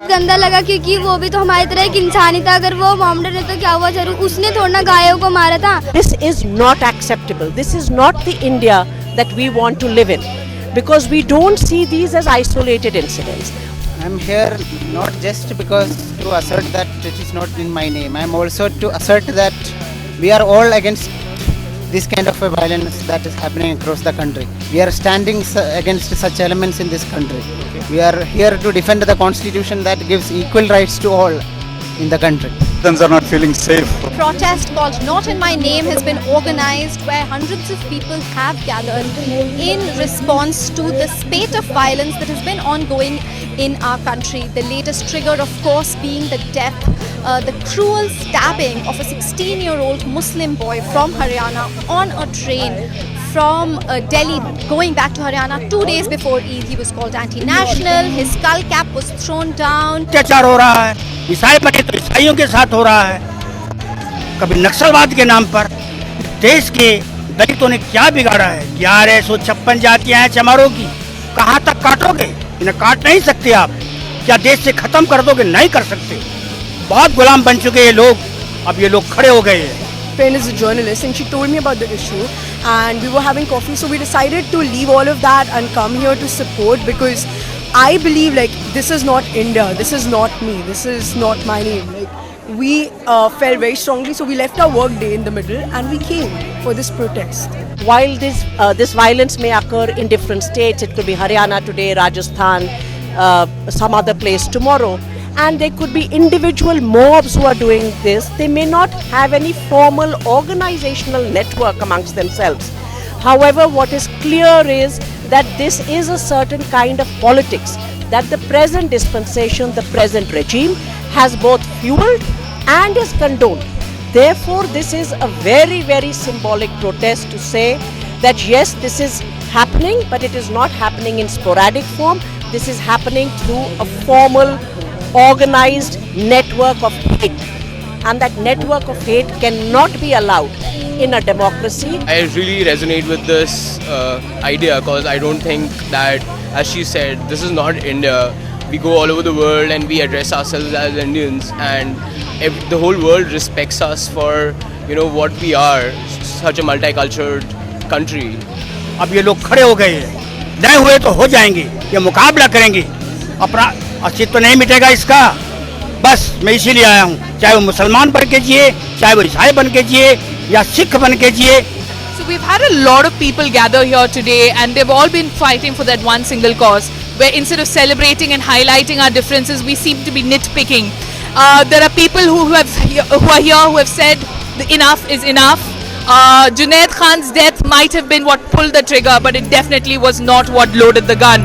गंदा लगा क्योंकि वो भी तो हमारी तरह एक इंसान ही था। अगर वो मोहम्मद है तो क्या हुआ, जरूर उसने थोड़ा ना गायों को मारा था। This is not acceptable. This is not the India that we want to live in, because we don't see these as isolated incidents. I'm here not just because to assert that it is not in my name. I'm also to assert that we are all against this kind of a violence that is happening across the country. We are standing against such elements in this country. We are here to defend the constitution that gives equal rights to all in the country. Citizens are not feeling safe. Protest called Not in My Name has been organized where hundreds of people have gathered in response to the spate of violence that has been ongoing in our country. The latest trigger, of course, being the death, the cruel stabbing of a 16-year-old Muslim boy from Haryana on a train from Delhi going back to Haryana 2 days before Eid. He was called anti-national, his skull cap was thrown down. अत्याचार हो रहा है, ईसाई बने तो ईसाइयों के साथ हो रहा है, कभी नक्सलवाद के नाम पर। देश के दलितों ने क्या बिगाड़ा है? 1156 जातियां हैं चमारों की, कहाँ तक काटोगे? इन्हें काट नहीं सकते आप। क्या देश से खत्म कर दोगे? नहीं कर सकते। बहुत गुलाम बन चुके ये लोग, अब ये लोग खड़े हो गए हैं। Friend is a journalist and she told me about the issue and we were having coffee, so we decided to leave all of that and come here to support, because I believe like this is not India, this is not me, this is not my name. Like we felt very strongly, so we left our work day in the middle and we came for this protest. While this violence may occur in different states, it could be Haryana today, Rajasthan, some other place tomorrow, and there could be individual mobs who are doing this. They may not have any formal organizational network amongst themselves. However, what is clear is that this is a certain kind of politics that the present dispensation, the present regime has both fueled and is condoned. Therefore, this is a very, very symbolic protest to say that yes, this is happening, but it is not happening in sporadic form. This is happening through a formal, organized network of hate. And that network of hate cannot be allowed in a democracy. I really resonate with this idea because I don't think that, as she said, this is not India. We go all over the world and we address ourselves as Indians, and the whole world respects us for what we are, such a multicultural country. अब ये लोग खड़े हो गए हैं, नहीं हुए तो हो जाएंगे, ये मुकाबला करेंगे, अपना अस्तित्व नहीं मिटेगा इसका। बस मैं इसीलिए आया हूँ, चाहे वो मुसलमान बन के जिए, चाहे वो ईसाई बन के जिए या सिख बन के जिए। So we've had a lot of people gather here today and they've all been fighting for that one single cause, where instead of celebrating and highlighting our differences, we seem to be nitpicking. There are people who are here who have said enough is enough. Junaid Khan's death might have been what pulled the trigger, but it definitely was not what loaded the gun.